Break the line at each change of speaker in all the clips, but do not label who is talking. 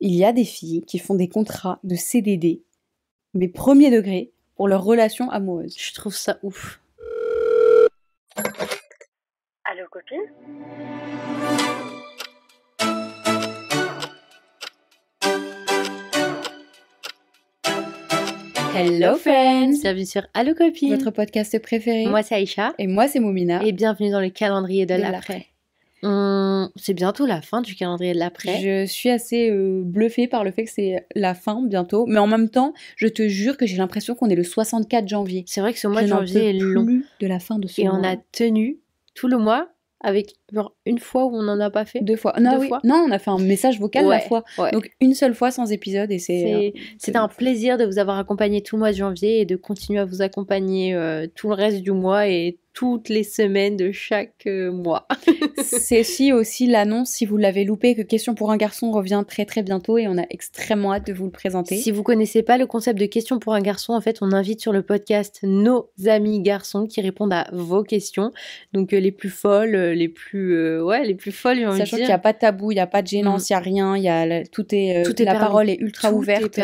il y a des filles qui font des contrats de CDD, mais premier degré, pour leur relation amoureuse.
Je trouve ça ouf.
Allô, copine?
Hello friends!
Bienvenue sur Allo Copine.
Votre podcast préféré.
Moi c'est Aïcha.
Et moi c'est Moumina.
Et bienvenue dans le calendrier de l'après. C'est bientôt la fin du calendrier de l'après.
Je suis assez bluffée par le fait que c'est la fin bientôt. Mais en même temps, je te jure que j'ai l'impression qu'on est le 64 janvier.
C'est vrai que ce mois de janvier est long.
Plus de la fin de ce mois.
Et on a tenu tout le mois avec genre une fois où on n'en a pas fait.
2 fois. Non, non, on a fait un message vocal la fois.
Ouais.
Donc une seule fois sans épisode. Et
c'était un plaisir de vous avoir accompagné tout le mois de janvier et de continuer à vous accompagner tout le reste du mois et toutes les semaines de chaque mois.
C'est aussi l'annonce, si vous l'avez loupé, que Question pour un garçon revient très très bientôt et on a extrêmement hâte de vous le présenter.
Si vous connaissez pas le concept de Question pour un garçon, en fait, on invite sur le podcast nos amis garçons qui répondent à vos questions. Donc les plus folles, les plus folles, j'ai envie de dire.
Sachant qu'il n'y a pas de tabou, il n'y a pas de gênance, il n'y a rien, tout est la parole est ultra ouverte.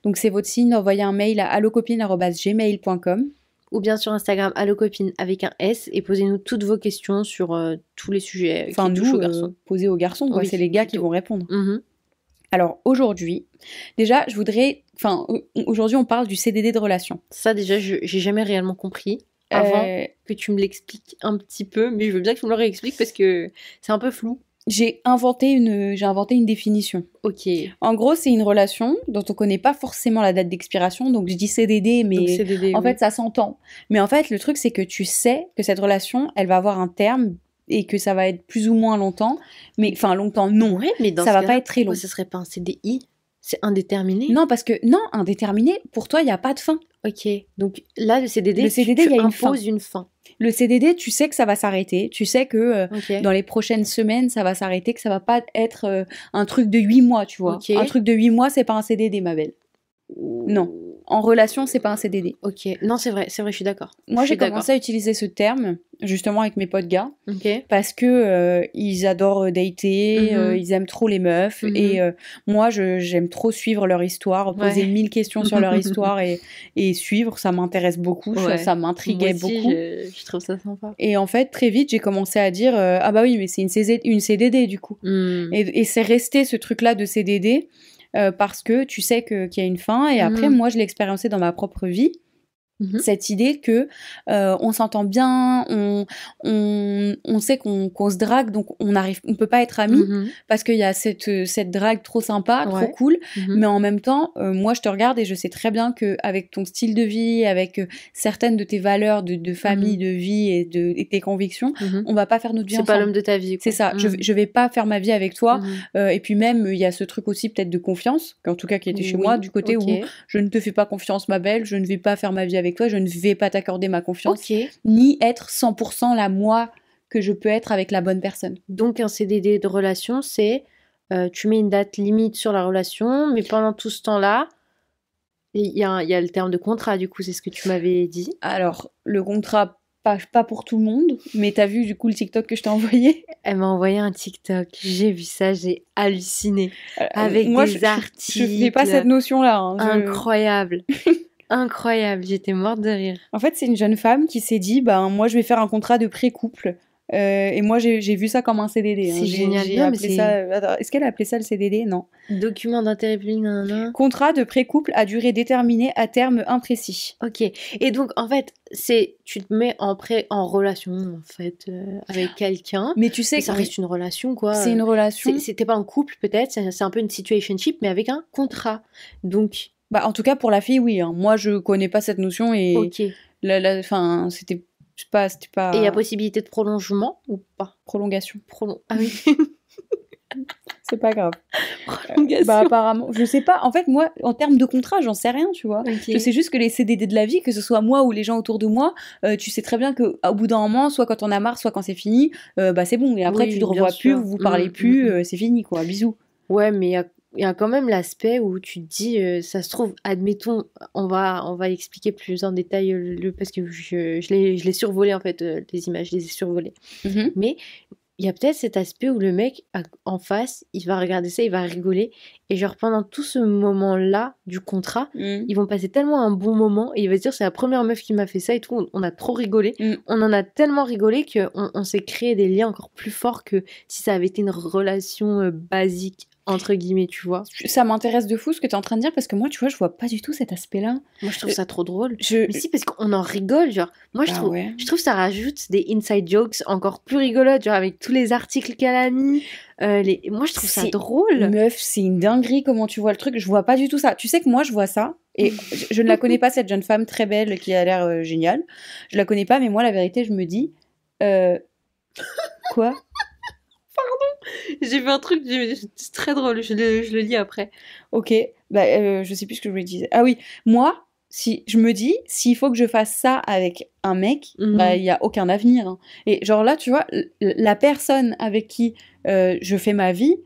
Donc c'est votre signe, envoyez un mail à allocopine@gmail.com.
Ou bien sur Instagram, allocopine avec un S, et posez-nous toutes vos questions sur tous les sujets qui touchent aux garçons.
Posez aux garçons, quoi. Oui, c'est les gars qui vont répondre.
Mm-hmm.
Alors aujourd'hui, déjà, aujourd'hui on parle du CDD de relation.
Ça déjà, j'ai jamais réellement compris. Avant que tu me l'expliques un petit peu, mais je veux bien que tu me le réexpliques parce que c'est un peu flou.
J'ai inventé une définition.
Ok.
En gros, c'est une relation dont on connaît pas forcément la date d'expiration, donc je dis CDD, mais en fait, ça s'entend. Mais en fait, le truc, c'est que tu sais que cette relation, elle va avoir un terme et que ça va être plus ou moins longtemps. Mais enfin, longtemps, non.
Ouais, mais dans
ça va pas être très long.
Ce serait pas un CDI? C'est indéterminé?
Non, parce que, indéterminé, pour toi, il n'y a pas de fin.
Ok. Donc là, le CDD,
il y a
une fin.
Le CDD, tu sais que ça va s'arrêter. Tu sais que dans les prochaines semaines, ça va s'arrêter, que ça va pas être un truc de 8 mois, tu vois. Okay. Un truc de 8 mois, c'est pas un CDD, ma belle. Non. En relation, c'est pas un CDD.
Ok. Non, c'est vrai, je suis d'accord.
Moi, j'ai commencé à utiliser ce terme, justement, avec mes potes gars. Okay. Parce que ils adorent dater, ils aiment trop les meufs. Et moi, j'aime trop suivre leur histoire, poser 1000 questions sur leur histoire et suivre. Ça m'intéresse beaucoup, ça m'intriguait beaucoup.
Je trouve ça sympa.
Et en fait, très vite, j'ai commencé à dire ah bah oui, mais c'est une CDD, du coup. Et c'est resté ce truc-là de CDD. Parce que tu sais qu'il y a une fin et après moi je l'ai expérimenté dans ma propre vie. Cette idée que on s'entend bien, on sait qu'on se drague, donc on peut pas être amis parce qu'il y a cette drague trop sympa, trop cool, mais en même temps, moi je te regarde et je sais très bien que avec ton style de vie, avec certaines de tes valeurs de famille, de vie et tes convictions, on va pas faire notre vie ensemble.
C'est pas l'homme de ta vie, quoi.
C'est ça. Je vais pas faire ma vie avec toi. Et puis même il y a ce truc aussi peut-être de confiance, en tout cas qui était chez moi, du côté où je ne te fais pas confiance, ma belle, je ne vais pas faire ma vie avec toi, je ne vais pas t'accorder ma confiance, ni être 100% la moi que je peux être avec la bonne personne.
Donc un CDD de relation, c'est tu mets une date limite sur la relation, mais pendant tout ce temps-là, il y a le terme de contrat, du coup, c'est ce que tu m'avais dit.
Alors, le contrat, pas pour tout le monde, mais t'as vu du coup le TikTok que je t'ai envoyé?
Elle m'a envoyé un TikTok, j'ai vu ça, j'ai halluciné. Avec
moi,
des articles.
Je fais pas cette notion-là.
Incroyable. Incroyable, j'étais morte de rire.
En fait, c'est une jeune femme qui s'est dit, moi je vais faire un contrat de pré-couple. Et moi j'ai vu ça comme un CDD.
C'est génial.
Est-ce qu'elle a appelé ça le CDD? Non.
Document d'intérêt public,
Contrat de pré-couple à durée déterminée à terme imprécis.
Ok. Et donc en fait, tu te mets en relation en fait avec quelqu'un.
Mais tu sais que
ça reste une relation, quoi.
C'est une relation.
C'était pas un couple peut-être, c'est un peu une situationship, mais avec un contrat. Donc.
En tout cas pour la fille, oui. Moi je connais pas cette notion et.
Ok.
C'était pas.
Et il y a possibilité de prolongement ou pas?
Prolongation.
Ah oui.
C'est pas grave.
Prolongation.
Apparemment, je sais pas. En fait, moi, en termes de contrat, j'en sais rien, tu vois.
Okay.
Je sais juste que les CDD de la vie, que ce soit moi ou les gens autour de moi, tu sais très bien qu'au bout d'un moment, soit quand on a marre, soit quand c'est fini, c'est bon. Et après, tu te revois plus, vous parlez plus, c'est fini, quoi. Bisous.
Ouais, mais il y a quand même l'aspect où tu te dis, ça se trouve, admettons, on va expliquer plus en détail parce que je l'ai survolé en fait, les images, je les ai survolées. Mais il y a peut-être cet aspect où le mec en face, il va regarder ça, il va rigoler. Et genre, pendant tout ce moment-là du contrat, ils vont passer tellement un bon moment. Et il va se dire, c'est la première meuf qui m'a fait ça et tout. On a trop rigolé. On en a tellement rigolé qu'on s'est créé des liens encore plus forts que si ça avait été une relation basique, entre guillemets, tu vois.
Ça m'intéresse de fou ce que tu es en train de dire parce que moi, tu vois, je vois pas du tout cet aspect-là.
Moi, je trouve ça trop drôle. Mais si, parce qu'on en rigole, genre. Moi, je trouve que ça rajoute des inside jokes encore plus rigolotes, genre avec tous les articles qu'elle a mis. Moi, je trouve ça drôle.
Meuf, c'est une dinguerie comment tu vois le truc. Je vois pas du tout ça. Tu sais que moi, je vois ça. Et je ne la connais pas, cette jeune femme très belle qui a l'air géniale. Je la connais pas, mais moi, la vérité, je me dis... Quoi?
J'ai vu un truc, c'est très drôle, je le lis après.
Ok, je sais plus ce que je voulais dire. Ah oui, moi, si je me dis, s'il faut que je fasse ça avec un mec, il y a aucun avenir. Hein. Et genre là, tu vois, la personne avec qui je fais ma vie,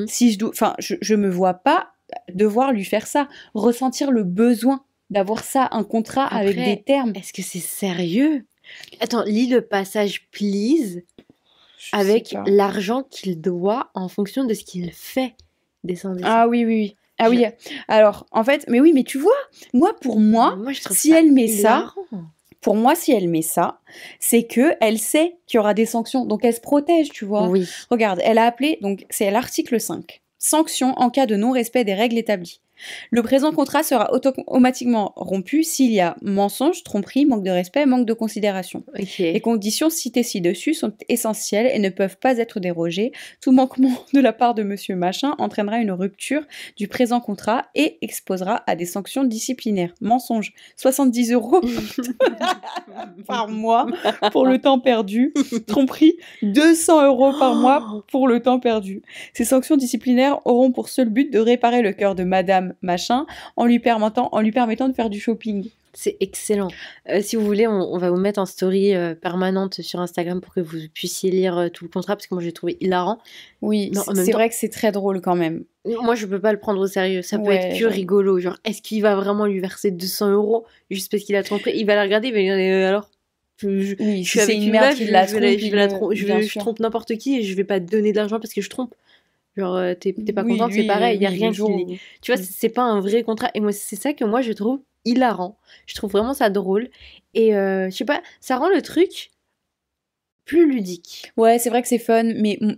si je me vois pas devoir lui faire ça, ressentir le besoin d'avoir ça, un contrat après, avec des termes.
Est-ce que c'est sérieux? Attends, lis le passage, please. Avec l'argent qu'il doit en fonction de ce qu'il fait descendre.
Ah oui. Ah oui. Alors, en fait, mais oui, mais tu vois, pour moi si elle met ça, pour moi, si elle met ça, c'est que elle sait qu'il y aura des sanctions, donc elle se protège, tu vois.
Oui.
Regarde, elle a appelé, donc c'est l'article 5. Sanctions en cas de non-respect des règles établies. Le présent contrat sera automatiquement rompu s'il y a mensonge, tromperie, manque de respect, manque de considération.
Okay.
Les conditions citées ci-dessus sont essentielles et ne peuvent pas être dérogées. Tout manquement de la part de monsieur Machin entraînera une rupture du présent contrat et exposera à des sanctions disciplinaires. Mensonge, 70 € par mois pour le temps perdu. Tromperie, 200 € par mois pour le temps perdu. Ces sanctions disciplinaires auront pour seul but de réparer le cœur de madame Machin en lui permettant de faire du shopping.
C'est excellent. Si vous voulez, on va vous mettre en story permanente sur Instagram pour que vous puissiez lire tout le contrat parce que moi j'ai trouvé hilarant.
Oui, c'est vrai que c'est très drôle quand même.
Moi je peux pas le prendre au sérieux, ça peut être pur rigolo. Genre, est-ce qu'il va vraiment lui verser 200 € juste parce qu'il a trompé? Il va la regarder, il va lui dire alors je suis avec une merde qui la trompe, je trompe n'importe qui et je vais pas te donner de l'argent parce que je trompe. Genre, t'es pas contente, c'est pareil, il y a rien qui... Tu vois, c'est pas un vrai contrat. Et moi, c'est ça que moi, je trouve hilarant. Je trouve vraiment ça drôle. Et je sais pas, ça rend le truc plus ludique.
Ouais, c'est vrai que c'est fun,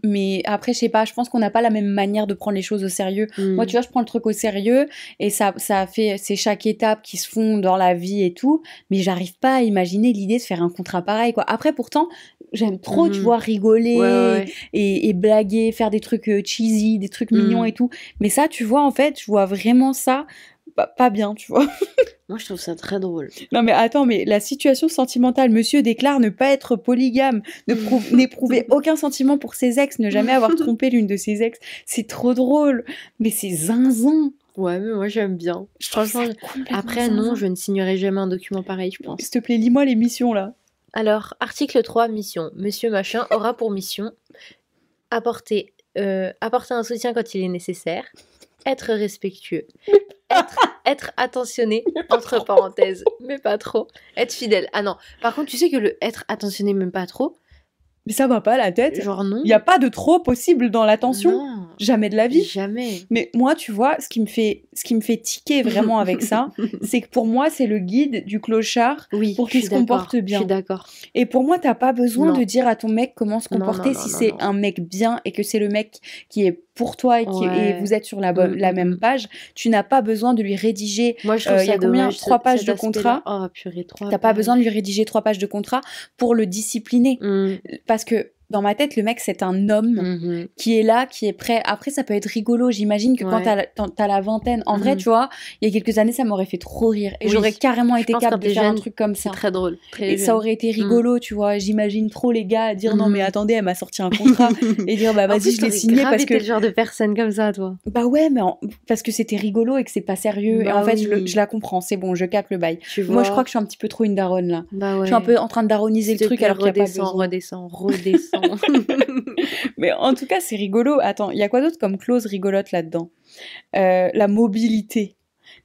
mais après, je sais pas, je pense qu'on n'a pas la même manière de prendre les choses au sérieux. Moi, tu vois, je prends le truc au sérieux et ça fait, c'est chaque étape qui se font dans la vie et tout, mais j'arrive pas à imaginer l'idée de faire un contrat pareil, quoi. Après, pourtant, j'aime trop, tu vois, rigoler et blaguer, faire des trucs cheesy, des trucs mignons et tout. Mais ça, tu vois, en fait, je vois vraiment ça pas bien, tu vois.
Moi, je trouve ça très drôle.
Non, mais attends, mais la situation sentimentale, monsieur déclare ne pas être polygame, n'éprouver aucun sentiment pour ses ex, ne jamais avoir trompé l'une de ses ex. C'est trop drôle, mais c'est zinzin.
Ouais, mais moi, j'aime bien. Franchement, après, zinzin. Non, je ne signerai jamais un document pareil, je pense.
S'il te plaît, lis-moi les missions, là.
Alors, article 3, mission. Monsieur Machin aura pour mission apporter un soutien quand il est nécessaire, être respectueux, être attentionné, entre parenthèses, mais pas trop, être fidèle. Ah non, par contre, tu sais que le être attentionné, même pas trop...
Mais ça va pas la tête.
Genre non.
Il n'y a pas de trop possible dans l'attention. Non. Jamais de la vie.
Jamais.
Mais moi, tu vois, ce qui me fait tiquer vraiment avec ça, c'est que pour moi, c'est le guide du clochard pour qu'il se comporte bien.
Je suis d'accord.
Et pour moi, t'as pas besoin de dire à ton mec comment se comporter si c'est un mec bien et que c'est le mec qui est pour toi et vous êtes sur la même page. Tu n'as pas besoin de lui rédiger.
Moi, je trouve ça dommage.
3 pages de contrat.
Oh purée, 3 pages.
T'as pas besoin de lui rédiger 3 pages de contrat pour le discipliner. Parce que dans ma tête, le mec, c'est un homme qui est là, qui est prêt. Après, ça peut être rigolo. J'imagine que quand t'as la vingtaine, en vrai, tu vois, il y a quelques années, ça m'aurait fait trop rire. Et j'aurais carrément été capable de faire un truc comme ça.
C'est très drôle.
Et ça aurait été rigolo, tu vois. J'imagine trop les gars dire non, mais attendez, elle m'a sorti un contrat. Et dire bah vas-y, je l'ai signé parce que.
T'es le genre de personne comme ça, toi.
Bah ouais, mais parce que c'était rigolo et que c'est pas sérieux. Et en fait, je la comprends. C'est bon, je capte le bail. Moi, je crois que je suis un petit peu trop une daronne là. Je suis un peu en train de daroniser le truc alors qu'il y a pas besoin.
Redescends.
Mais en tout cas, c'est rigolo. Attends, il y a quoi d'autre comme clause rigolote là-dedans ? La mobilité.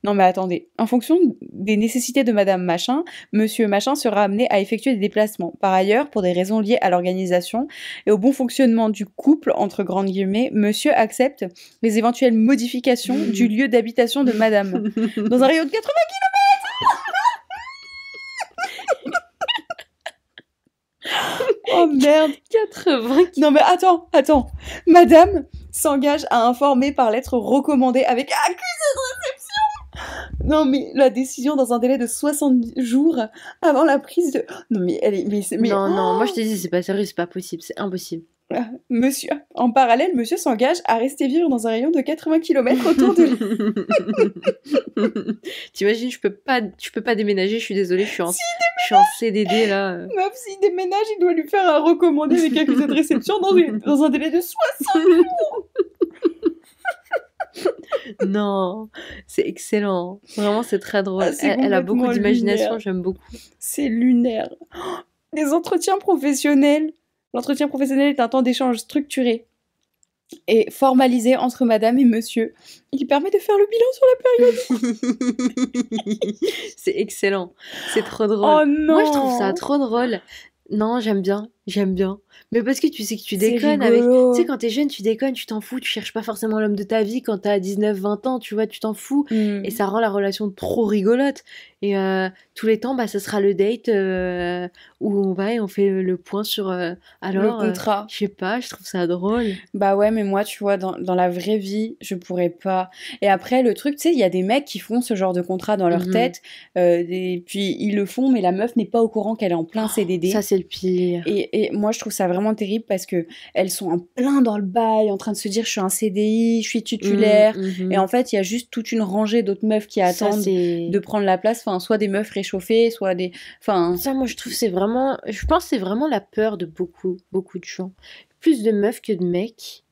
Non mais attendez, en fonction des nécessités de Madame Machin, Monsieur Machin sera amené à effectuer des déplacements. Par ailleurs, pour des raisons liées à l'organisation et au bon fonctionnement du couple, entre grandes guillemets, Monsieur accepte les éventuelles modifications du lieu d'habitation de Madame. Dans un rayon de 80 km. Oh merde.
80 km.
Non mais attends. Madame s'engage à informer par lettre recommandée avec accusé de réception. Non mais la décision dans un délai de 60 jours avant la prise de... Non mais elle est... Mais
non, moi je te dis c'est pas sérieux, c'est pas possible, c'est impossible.
Monsieur, en parallèle, monsieur s'engage à rester vivre dans un rayon de 80 km autour de...
T'imagines, je peux pas déménager, je suis désolée, je suis en CDD là.
Meuf, s'il déménage, il doit lui faire un recommandé avec accusé de réception dans un délai de 60 jours.
Non, c'est excellent. Vraiment, c'est très drôle. Elle a beaucoup d'imagination, j'aime beaucoup.
C'est lunaire. Les entretiens professionnels. L'entretien professionnel est un temps d'échange structuré et formalisé entre madame et monsieur. Il permet de faire le bilan sur la période.
C'est excellent. C'est trop drôle.
Oh non.
Moi, je trouve ça trop drôle. Non, j'aime bien. Mais parce que tu sais que tu déconnes avec... Tu sais, quand t'es jeune, tu déconnes, tu t'en fous, tu cherches pas forcément l'homme de ta vie quand t'as 19-20 ans, tu vois, tu t'en fous. Et ça rend la relation trop rigolote. Et tous les temps, ça sera le date où on va et on fait le point sur... alors,
le contrat.
Je sais pas, je trouve ça drôle.
Bah ouais, mais moi, tu vois, dans la vraie vie, je pourrais pas. Et après, le truc, tu sais, il y a des mecs qui font ce genre de contrat dans leur tête, et puis ils le font, mais la meuf n'est pas au courant qu'elle est en plein CDD.
Ça, c'est le pire.
Et moi, je trouve ça vraiment terrible parce que elles sont en plein dans le bail, en train de se dire, je suis un CDI, je suis titulaire. Et en fait, il y a juste toute une rangée d'autres meufs qui attendent de prendre la place. Enfin, soit des meufs réchauffées, soit des... Enfin...
Ça, moi, je trouve c'est vraiment... Je pense que c'est vraiment la peur de beaucoup de gens. Plus de meufs que de mecs.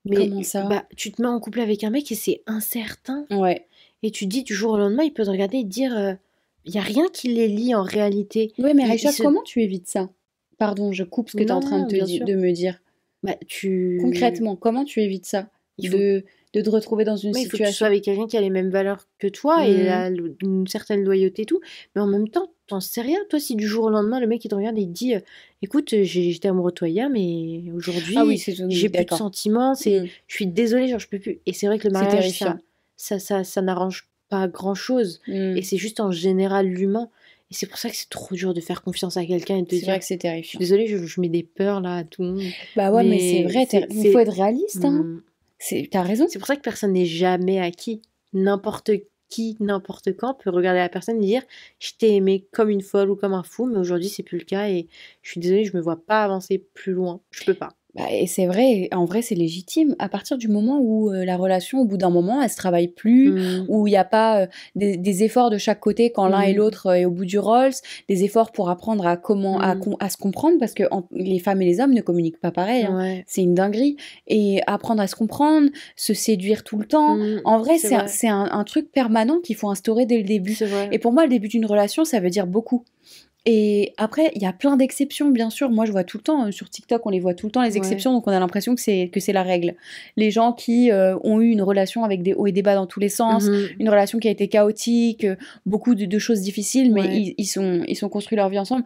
Mais
comment ça?
Tu te mets en couple avec un mec et c'est incertain.
Ouais.
Et tu te dis du jour au lendemain, il peut te regarder et te dire... Il n'y a rien qui les lie en réalité.
Ouais, mais Aïcha, comment tu évites ça? Pardon, je coupe ce que tu es en train de me dire. Concrètement, comment tu évites ça? De te retrouver dans une situation...
Il faut que tu sois avec quelqu'un qui a les mêmes valeurs que toi et une certaine loyauté et tout. Mais en même temps, t'en sais rien. Toi, si du jour au lendemain, le mec il te regarde et il te dit écoute, j'étais amoureux de toi hier, mais aujourd'hui, j'ai plus de sentiments. Je suis désolée, genre je peux plus. Et c'est vrai que le mariage, ça n'arrange pas grand-chose. Et c'est juste en général l'humain. Et c'est pour ça que c'est trop dur de faire confiance à quelqu'un et de te dire...
C'est vrai que c'est terrifiant.
Je suis désolée, je mets des peurs là à tout le monde.
Bah ouais, mais c'est vrai, il faut être réaliste. T'as raison.
C'est pour ça que personne n'est jamais acquis. N'importe qui, n'importe quand peut regarder la personne et dire « Je t'ai aimé comme une folle ou comme un fou, mais aujourd'hui c'est plus le cas et je suis désolée, je me vois pas avancer plus loin. Je peux pas. »
Et c'est vrai, en vrai c'est légitime. À partir du moment où la relation, au bout d'un moment, elle se travaille plus, où il n'y a pas des efforts de chaque côté quand l'un et l'autre est au bout du Rolls, des efforts pour apprendre à à se comprendre, parce que les femmes et les hommes ne communiquent pas pareil. C'est une dinguerie. Et apprendre à se comprendre, se séduire tout le temps. En vrai, c'est un truc permanent qu'il faut instaurer dès le début. Et pour moi, le début d'une relation, ça veut dire beaucoup. Et après, il y a plein d'exceptions, bien sûr. Moi, je vois tout le temps, sur TikTok, on les voit tout le temps, les exceptions, donc on a l'impression que c'est la règle. Les gens qui ont eu une relation avec des hauts et des bas dans tous les sens, une relation qui a été chaotique, beaucoup de choses difficiles, mais ils sont construits leur vie ensemble.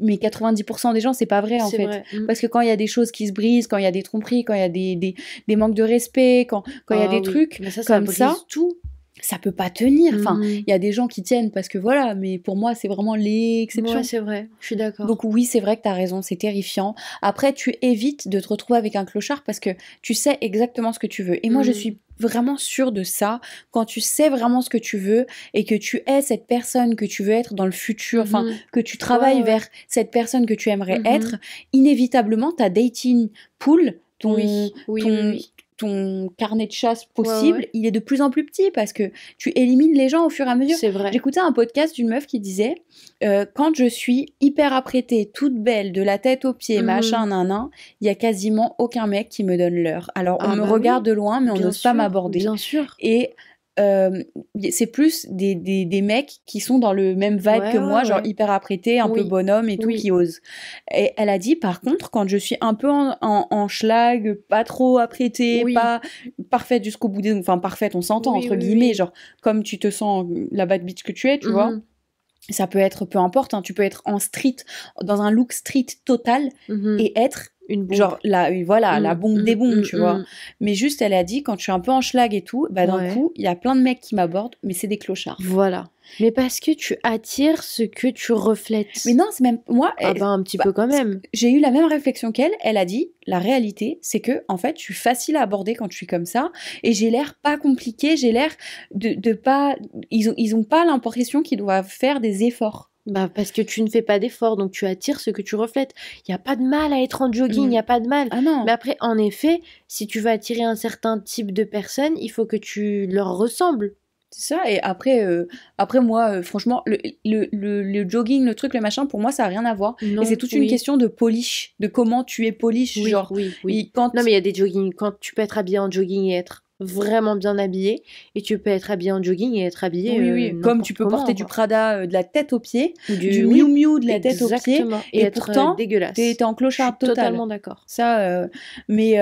Mais 90% des gens, c'est pas vrai, en fait. Parce que quand il y a des choses qui se brisent, quand il y a des tromperies, quand il y a des manques de respect, quand il y a des trucs comme ça, tout. Ça peut pas tenir. Enfin, il y a des gens qui tiennent parce que voilà, mais pour moi, c'est vraiment l'exception.
Ouais, c'est vrai, je suis d'accord.
Donc oui, c'est vrai que t'as raison, c'est terrifiant. Après, tu évites de te retrouver avec un clochard parce que tu sais exactement ce que tu veux. Et moi, je suis vraiment sûre de ça. Quand tu sais vraiment ce que tu veux et que tu es cette personne que tu veux être dans le futur, enfin, que tu travailles vers cette personne que tu aimerais être, inévitablement, ta dating pool, ton carnet de chasse possible, il est de plus en plus petit parce que tu élimines les gens au fur et à mesure.
C'est vrai.
J'écoutais un podcast d'une meuf qui disait quand je suis hyper apprêtée, toute belle, de la tête aux pieds, machin, il y a quasiment aucun mec qui me donne l'heure. Alors on me regarde de loin, mais on n'ose pas m'aborder.
Bien sûr.
Et c'est plus des mecs qui sont dans le même vibe que moi, genre hyper apprêtés, un peu bonhomme et tout, qui osent. Et elle a dit, par contre, quand je suis un peu en schlag, pas trop apprêtée, pas parfaite jusqu'au bout des... Enfin, parfaite, on s'entend, entre guillemets, genre, comme tu te sens la bad bitch que tu es, tu vois. Ça peut être, peu importe, hein, tu peux être en street, dans un look street total, et être une bombe. Genre la bombe des bombes, tu vois. Mais juste, elle a dit, quand je suis un peu en schlag et tout, bah d'un coup, il y a plein de mecs qui m'abordent, mais c'est des clochards.
Voilà. Mais parce que tu attires ce que tu reflètes.
Mais non, c'est même moi.
Un petit peu quand même.
J'ai eu la même réflexion qu'elle. Elle a dit, la réalité, c'est que en fait, je suis facile à aborder quand je suis comme ça, et j'ai l'air pas compliqué. J'ai l'air de pas. Ils ont pas l'impression qu'ils doivent faire des efforts.
Bah parce que tu ne fais pas d'efforts, donc tu attires ce que tu reflètes. Il n'y a pas de mal à être en jogging, il n'y a pas de mal.
Ah non.
Mais après, en effet, si tu veux attirer un certain type de personnes, il faut que tu leur ressembles.
C'est ça, et après moi, franchement, le jogging, le truc, le machin, pour moi, ça n'a rien à voir. Et c'est toute une question de polish, de comment tu es polish, genre.
Oui. Non, mais il y a des joggings, quand tu peux être habillé en jogging et être vraiment bien habillé, et tu peux être habillé en jogging et être habillé
comme tu peux porter du Prada de la tête aux pieds, du Miu Miu de la tête aux pieds, et être pourtant
dégueulasse.
T'es en clochard total.
Totalement d'accord.
Ça, mais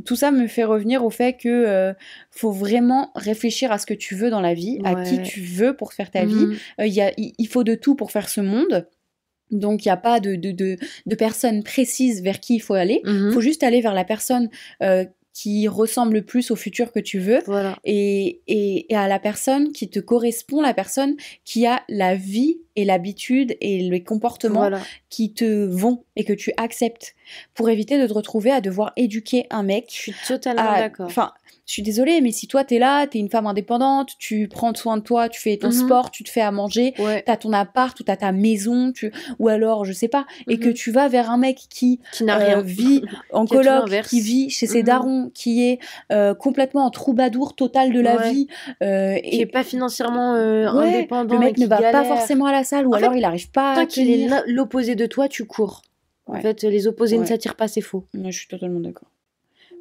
tout ça me fait revenir au fait que faut vraiment réfléchir à ce que tu veux dans la vie, à qui tu veux pour faire ta vie. Il faut de tout pour faire ce monde. Donc, il n'y a pas de personne précise vers qui il faut aller. Il faut juste aller vers la personne qui ressemble le plus au futur que tu veux, et à la personne qui te correspond, la personne qui a la vie et l'habitude et les comportements qui te vont et que tu acceptes, pour éviter de te retrouver à devoir éduquer un mec.
Je suis totalement d'accord.
Enfin, je suis désolée, mais si toi t'es là, t'es une femme indépendante, tu prends soin de toi, tu fais ton sport, tu te fais à manger, t'as ton appart ou t'as ta maison, ou alors je sais pas, et que tu vas vers un mec qui
n'a rien,
vit en coloc, qui vit chez ses darons, qui est complètement en troubadour total de la vie,
qui est pas financièrement indépendant,
le mec ne va pas forcément à la salle, ou alors il arrive pas à
qu'il est l'opposé de toi, tu cours. En fait, les opposés ne s'attirent pas, c'est faux.
Moi, je suis totalement d'accord.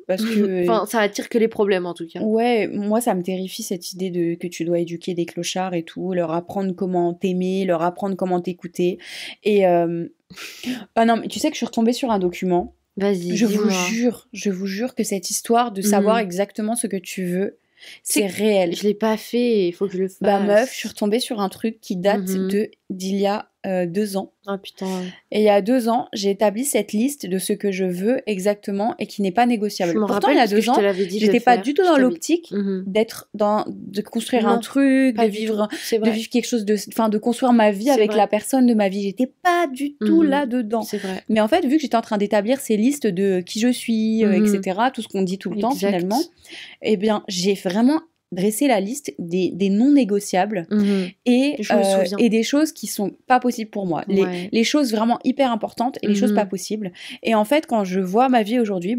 Parce que
ça attire que les problèmes en tout cas.
Ouais, moi ça me terrifie cette idée que tu dois éduquer des clochards et tout, leur apprendre comment t'aimer, leur apprendre comment t'écouter. Et non, mais tu sais que je suis retombée sur un document.
Vas-y,
je vous jure que cette histoire de savoir exactement ce que tu veux, c'est réel.
Je l'ai pas fait, il faut que je le fasse.
Bah meuf, je suis retombée sur un truc qui date d'il y a 2 ans.
Ah putain.
Et il y a 2 ans, j'ai établi cette liste de ce que je veux exactement et qui n'est pas négociable. Pourtant, il y a 2 ans, j'étais pas du tout dans l'optique de construire un truc, de vivre quelque chose de construire ma vie avec la personne de ma vie. J'étais pas du tout là-dedans.
C'est vrai.
Mais en fait, vu que j'étais en train d'établir ces listes de qui je suis, etc., tout ce qu'on dit tout le temps finalement, eh bien, j'ai vraiment dresser la liste des non négociables et des choses qui sont pas possibles pour moi, les choses vraiment hyper importantes et les choses pas possibles. Et en fait, quand je vois ma vie aujourd'hui,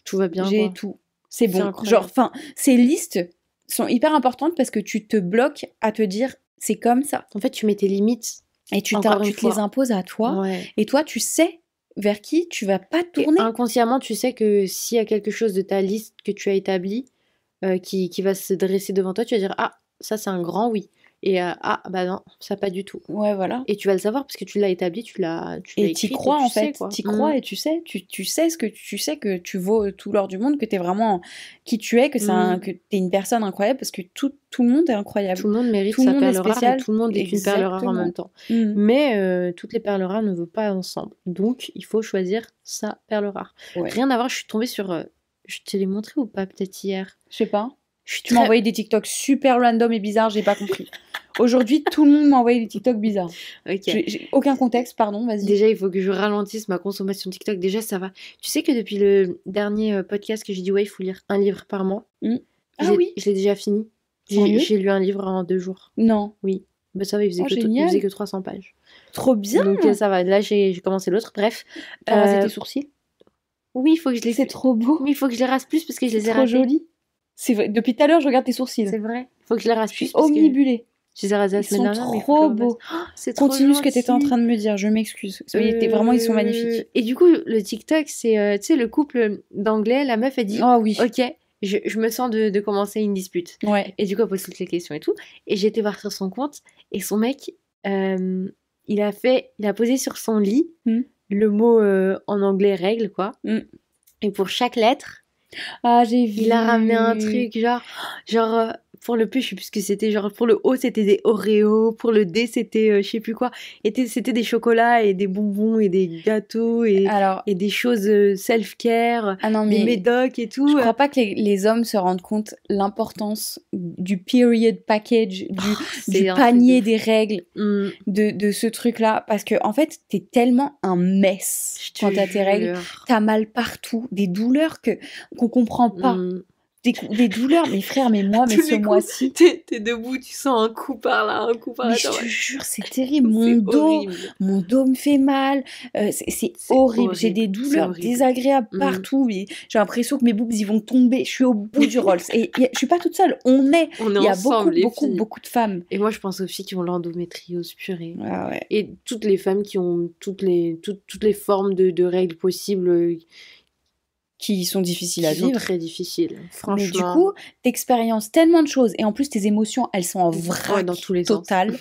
tout va bien,
j'ai tout, c'est bon, genre, enfin, ces listes sont hyper importantes parce que tu te bloques à te dire c'est comme ça.
En fait, tu mets tes limites
et tu te les imposes à toi, et toi tu sais vers qui tu vas pas tourner.
Et inconsciemment, tu sais que s'il y a quelque chose de ta liste que tu as établi qui va se dresser devant toi, tu vas dire ah, ça c'est un grand oui, et ah bah non, ça pas du tout.
Ouais, voilà.
Et tu vas le savoir parce que tu l'as établi, tu l'as
et t'y crois en fait, t'y crois et tu sais ce que tu sais, que tu vaux tout l'or du monde, que t'es vraiment qui tu es, que que t'es une personne incroyable, parce que tout le monde est incroyable,
tout le monde mérite sa perle rare et tout le monde est une perle rare en même temps. Mais toutes les perles rares ne vont pas ensemble, donc il faut choisir sa perle rare. Rien à voir. Je suis tombée sur je te l'ai montré ou pas peut-être hier?
Je sais pas. Tu m'as envoyé des TikTok super random et bizarres, j'ai pas compris. Aujourd'hui, tout le monde m'a envoyé des TikTok bizarres.
Ok.
J'ai aucun contexte, pardon, vas-y.
Déjà, il faut que je ralentisse ma consommation de TikTok. Déjà, ça va. Tu sais que depuis le dernier podcast que j'ai dit, ouais, il faut lire un livre par mois.
Ah oui.
Je l'ai déjà fini. J'ai lu un livre en 2 jours.
Non.
Oui. Bah ça va, il faisait que 300 pages.
Trop bien.
Donc ça va. Là, j'ai commencé l'autre. Bref.
T'as rasé tes sourcils?
Oui, il faut que je les...
C'est trop beau.
Mais il faut que je les rase plus parce que je les ai
ratés. C'est trop joli. C'est vrai. Depuis tout à l'heure, je regarde tes sourcils.
C'est vrai. Il faut que je les rase plus.
Je suis omnibulée.
Je les ai rasés la semaine dernière.
Ils sont trop beaux.
C'est trop
Continue ce que t'étais en train de me dire, je m'excuse. Vraiment, ils sont magnifiques.
Et du coup, le TikTok, c'est, tu sais, le couple d'anglais, la meuf, elle dit
oh oui.
Ok. je me sens de commencer une dispute.
Ouais.
Et du coup, elle pose toutes les questions et tout. Et j'ai été voir sur son compte. Et son mec, il a posé sur son lit le mot en anglais règle, quoi. Et pour chaque lettre,
j'ai vu.
Il a ramené un truc, genre pour le P, je sais plus ce que c'était, genre pour le O, c'était des Oreos, pour le D, c'était je sais plus quoi. C'était des chocolats et des bonbons et des gâteaux et des choses self-care, des médocs et tout.
Je crois pas que les hommes se rendent compte l'importance du period package, du panier des règles, de ce truc-là. Parce que, en fait, t'es tellement un mess quand t'as tes règles. T'as mal partout, des douleurs qu'on comprend pas. Des douleurs, mes frères, mais ce mois-ci.
T'es debout, tu sens un coup par là, un coup par là.
Mais je te jure, c'est terrible. Mon dos me fait mal. C'est horrible. J'ai des douleurs désagréables partout. J'ai l'impression que mes boobs, ils vont tomber. Je suis au bout du Rolls. Et je suis pas toute seule. On est il y a
ensemble,
beaucoup de femmes.
Et moi, je pense aux filles qui ont l'endométriose, purée.
Ah ouais.
Et toutes les femmes qui ont toutes les formes de règles possibles.
Qui sont difficiles à vivre.
Sont très difficiles, franchement.
Mais du coup, t'expériences tellement de choses. Et en plus, tes émotions, elles sont en vrac
dans tous les
total.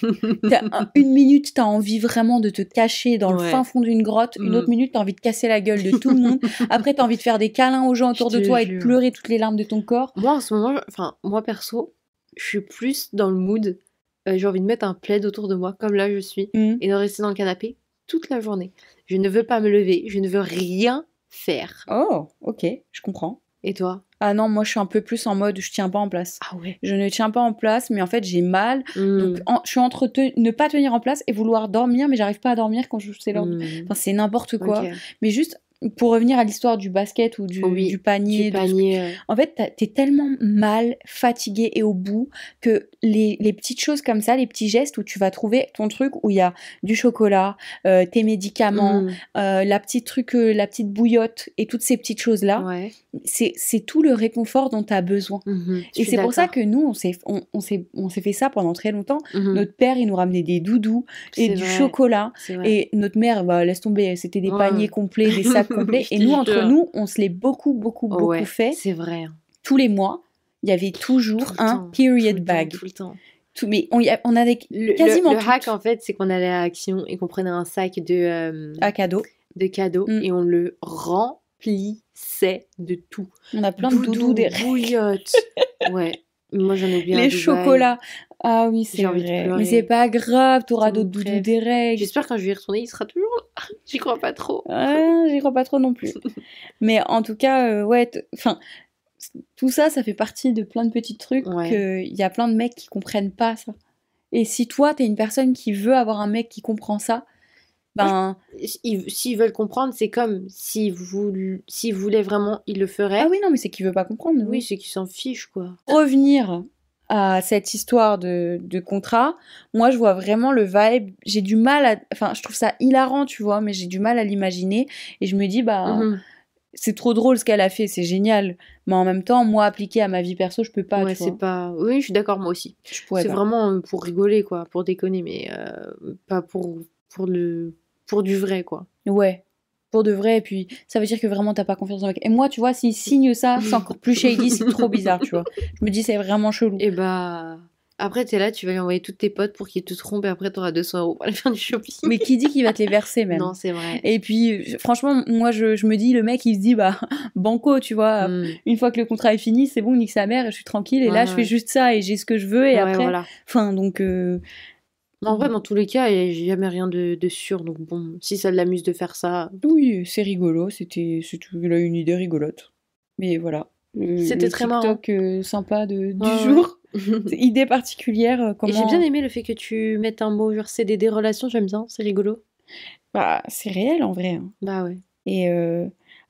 Une minute, t'as envie vraiment de te cacher dans le fin fond d'une grotte. Une autre minute, t'as envie de casser la gueule de tout le monde. Après, t'as envie de faire des câlins aux gens autour de toi et de pleurer toutes les larmes de ton corps.
Moi, en ce moment, moi perso, je suis plus dans le mood. J'ai envie de mettre un plaid autour de moi, comme là je suis, et de rester dans le canapé toute la journée. Je ne veux pas me lever. Je ne veux rien faire.
Oh, ok, je comprends.
Et toi?
Ah non, moi je suis un peu plus en mode je tiens pas en place.
Ah ouais.
Je ne tiens pas en place, mais en fait j'ai mal. Donc je suis entre ne pas tenir en place et vouloir dormir, mais j'arrive pas à dormir quand c'est l'heure. Enfin, c'est n'importe quoi. Okay. Mais juste pour revenir à l'histoire du basket ou du panier. En fait, t'es tellement mal, fatigué et au bout que les petites choses comme ça, les petits gestes où tu vas trouver ton truc où il y a du chocolat, tes médicaments, la petite bouillotte et toutes ces petites choses-là, c'est tout le réconfort dont t'as besoin. Et c'est pour ça que nous, on s'est fait ça pendant très longtemps. Notre père, il nous ramenait des doudous et du chocolat. Et notre mère, laisse tomber, c'était des paniers complets, des sacs complets. Et nous, entre nous, on se l'ait beaucoup fait.
C'est vrai.
Tous les mois, il y avait toujours un period bag.
Tout le temps.
Mais on avait quasiment
le hack, en fait, c'est qu'on allait à Action et qu'on prenait un sac
à cadeaux.
De cadeaux et on le remplissait de tout.
On a plein de doudous, des
bouillottes. Ouais. Moi, j'en ai oublié
les chocolats. Ah oui, c'est vrai. Mais c'est pas grave, t'auras d'autres doudous des règles.
J'espère que quand je vais y retourner, il sera toujours là. J'y crois pas trop.
J'y crois pas trop non plus. Mais en tout cas, tout ça, ça fait partie de plein de petits trucs qu'il y a plein de mecs qui comprennent pas ça. Et si toi, t'es une personne qui veut avoir un mec qui comprend ça,
s'ils veulent comprendre, c'est comme s'ils voulaient vraiment, ils le feraient.
Ah oui, non, mais c'est qu'ils veulent pas comprendre.
Oui, c'est qu'ils s'en fichent, quoi.
Revenir à cette histoire de contrat, moi, je vois vraiment le vibe. J'ai du mal Enfin, je trouve ça hilarant, tu vois, mais j'ai du mal à l'imaginer. Et je me dis, c'est trop drôle ce qu'elle a fait, c'est génial. Mais en même temps, moi, appliqué à ma vie perso, je peux pas.
Ouais, c'est pas. Oui, je suis d'accord, moi aussi. C'est vraiment pour rigoler, quoi, pour déconner, mais pas pour du vrai, quoi.
Ouais, pour de vrai. Et puis, ça veut dire que vraiment, t'as pas confiance en mec. Et moi, tu vois, s'il signe ça, c'est encore plus shady, c'est trop bizarre, tu vois. Je me dis, c'est vraiment chelou.
Et après, t'es là, tu vas lui envoyer toutes tes potes pour qu'ils te trompent et après, t'auras 200 € pour aller faire du shopping.
Mais qui dit qu'il va te les verser, même?
Non, c'est vrai.
Et puis, franchement, moi, je me dis, le mec, il se dit, banco, tu vois. Une fois que le contrat est fini, c'est bon, nique sa mère, et je suis tranquille. Et là, je fais juste ça et j'ai ce que je veux. Et après,
voilà.
Enfin, donc...
En vrai, dans tous les cas, il n'y a jamais rien de sûr. Donc bon, si ça l'amuse de faire ça...
Oui, c'est rigolo. Il a une idée rigolote. Mais voilà.
C'était très marrant.
TikTok sympa du jour. Idée particulière.
Et j'ai bien aimé le fait que tu mettes un mot genre CDD relation, j'aime bien, c'est rigolo.
C'est réel en vrai. Hein.
Bah ouais.
Et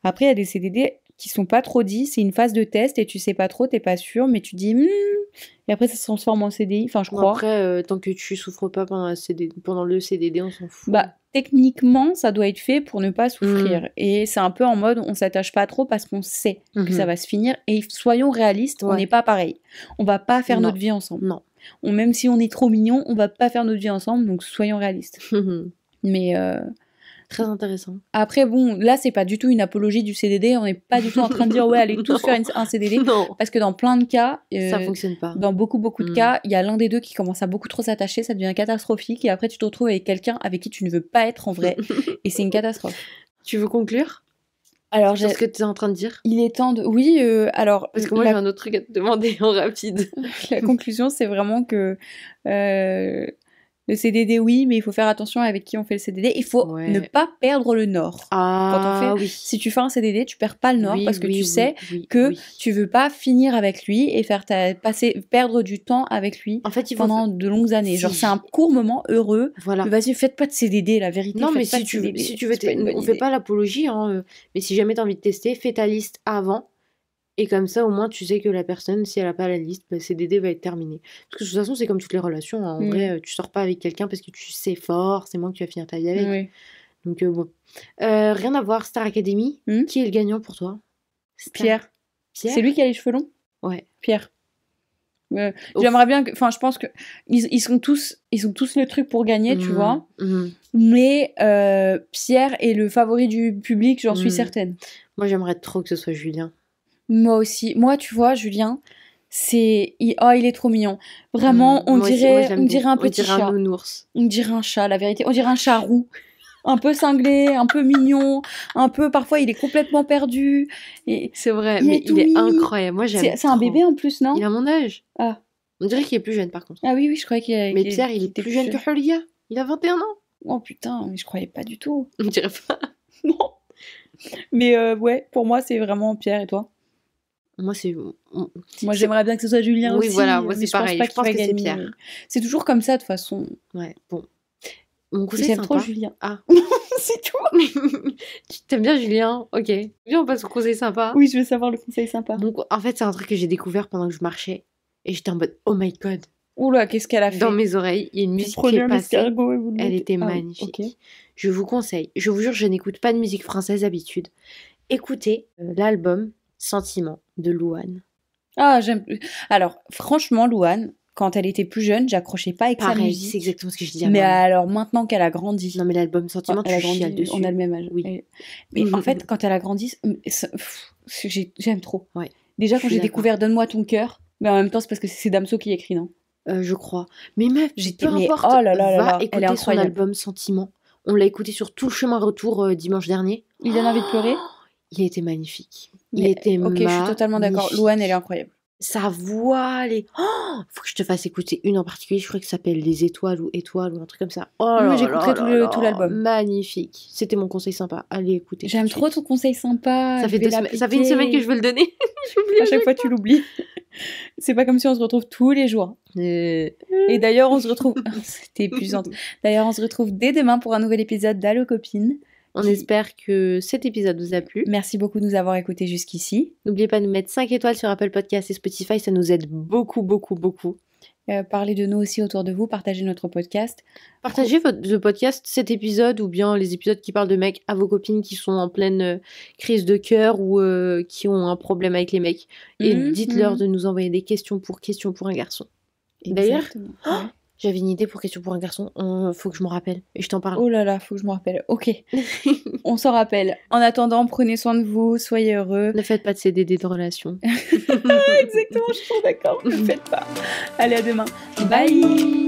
après, il y a des CDD qui sont pas trop dits. C'est une phase de test et tu sais pas trop, t'es pas sûr, mais tu dis... Et après, ça se transforme en CDI, enfin, je crois.
Après, tant que tu souffres pas pendant le CDD, on s'en fout.
Techniquement, ça doit être fait pour ne pas souffrir. Et c'est un peu en mode, on s'attache pas trop parce qu'on sait que ça va se finir. Et soyons réalistes, on n'est pas pareil. On va pas faire notre vie ensemble.
Non.
Même si on est trop mignons, on va pas faire notre vie ensemble, donc soyons réalistes. Mais
Très intéressant.
Après, bon, là, c'est pas du tout une apologie du CDD. On n'est pas du tout en train de dire, ouais, allez tous faire un CDD.
Non.
Parce que dans plein de cas,
ça fonctionne pas.
Dans beaucoup de cas, il y a l'un des deux qui commence à beaucoup trop s'attacher, ça devient catastrophique. Et après, tu te retrouves avec quelqu'un avec qui tu ne veux pas être en vrai. Et c'est une catastrophe.
Tu veux conclure ?
Alors,
ce que tu es en train de dire.
Il est temps de... Oui, alors...
Parce que moi, j'ai un autre truc à te demander en rapide.
La conclusion, c'est vraiment que... Le CDD, oui, mais il faut faire attention avec qui on fait le CDD. Il faut ne pas perdre le nord.
Quand on fait...
Si tu fais un CDD, tu perds pas le nord parce que tu sais que tu veux pas finir avec lui et perdre du temps avec lui pendant de longues années. Genre, c'est un court moment heureux.
Voilà.
Vas-y, faites pas de CDD, la vérité.
Non, mais si tu veux, on fait pas l'apologie, hein, mais si jamais t'as envie de tester, fais ta liste avant. Et comme ça, au moins, tu sais que la personne, si elle n'a pas la liste, bah, CDD va être terminé. Parce que de toute façon, c'est comme toutes les relations. Hein. En vrai, tu sors pas avec quelqu'un parce que tu sais forcément que tu vas finir ta vie avec.
Oui.
Donc, bon. Rien à voir, Star Academy. Qui est le gagnant pour toi ?
Pierre. C'est lui qui a les cheveux longs ?
Ouais.
Pierre. J'aimerais bien que... Enfin, je pense que ils sont tous le truc pour gagner, tu vois. Mais Pierre est le favori du public, j'en suis certaine.
Moi, j'aimerais trop que ce soit Julien.
Moi aussi. Moi, tu vois, Julien, il est trop mignon. Vraiment, on dirait un petit chat.
Un nounours.
On dirait un chat, la vérité. On dirait un chat roux. Un peu cinglé, un peu mignon, parfois il est complètement perdu. Et
c'est vrai, mais il est incroyable. Moi, j'aime
c'est un bébé en plus, non ?
Il a mon âge.
Ah.
On dirait qu'il est plus jeune, par contre.
Ah oui, je croyais qu'il
Mais Pierre, il est plus jeune que Julia. Il a 21 ans.
Oh putain, mais je croyais pas du tout.
On dirait pas.
Non. Mais ouais, pour moi, c'est vraiment Pierre. Et toi ?
Moi,
Moi, j'aimerais bien que ce soit Julien aussi.
Oui, voilà, moi, c'est pareil. Je pense que c'est Pierre.
C'est toujours comme ça, de toute façon.
Ouais, bon. Mon conseil
J'aime
sympa.
trop Julien.
Ah.
C'est tout.
Tu t'aimes bien Julien ? Ok. Viens, on passe au conseil sympa.
Oui, je veux savoir le conseil sympa.
Donc, en fait, c'est un truc que j'ai découvert pendant que je marchais. Et j'étais en mode, oh my god.
Oula, qu'est-ce qu'elle a fait ?
Dans mes oreilles, il y a une musique qui est passée. Elle était magnifique. Okay. Je vous conseille. Je vous jure, je n'écoute pas de musique française d'habitude. Écoutez l'album Sentiment de Louane.
Ah, j'aime. Alors, franchement, Louane, quand elle était plus jeune, j'accrochais pas avec sa musique.
C'est exactement ce que je disais.
Mais alors, maintenant qu'elle a grandi.
Non, mais l'album Sentiment, tu chiales dessus.
On a le même âge. Oui. Mais en fait, quand elle a grandi, j'aime trop.
Ouais.
Déjà, quand j'ai découvert Donne-moi ton cœur, mais en même temps, c'est parce que c'est Damso qui écrit, non ?
Je crois. Mais meuf, peu importe,
oh là là
va écouter son album Sentiment. On l'a écouté sur tout le chemin retour dimanche dernier.
Il donne envie de pleurer ?
Il était magnifique. Il était magnifique.
Ok, je suis totalement d'accord. Louane, elle est incroyable.
Sa voix, faut que je te fasse écouter une en particulier, je crois que ça s'appelle Les Étoiles ou Étoiles ou un truc comme ça. Oh là,
j'écouterai tout l'album.
Magnifique. C'était mon conseil sympa. Allez écouter.
J'aime trop ton conseil sympa.
Ça fait une semaine que je veux le donner.
À chaque fois, tu l'oublies. C'est pas comme si on se retrouve tous les jours. Et d'ailleurs, on se retrouve... C'était épuisant. D'ailleurs, on se retrouve dès demain pour un nouvel épisode d'Allo Copine.
On espère que cet épisode vous a plu.
Merci beaucoup de nous avoir écoutés jusqu'ici.
N'oubliez pas de mettre 5 étoiles sur Apple Podcasts et Spotify, ça nous aide beaucoup, beaucoup, beaucoup.
Parlez de nous aussi autour de vous, partagez notre podcast.
Partagez le podcast, cet épisode, ou bien les épisodes qui parlent de mecs à vos copines qui sont en pleine crise de cœur ou qui ont un problème avec les mecs. Et dites-leur de nous envoyer des questions pour un garçon. D'ailleurs, j'avais une idée pour question pour un garçon. Faut que je m'en rappelle. Et je t'en parle.
Oh là là, faut que je m'en rappelle. Ok. On s'en rappelle. En attendant, prenez soin de vous. Soyez heureux.
Ne faites pas de CDD de relation.
Exactement, je suis d'accord. Ne le faites pas. Allez, à demain. Bye.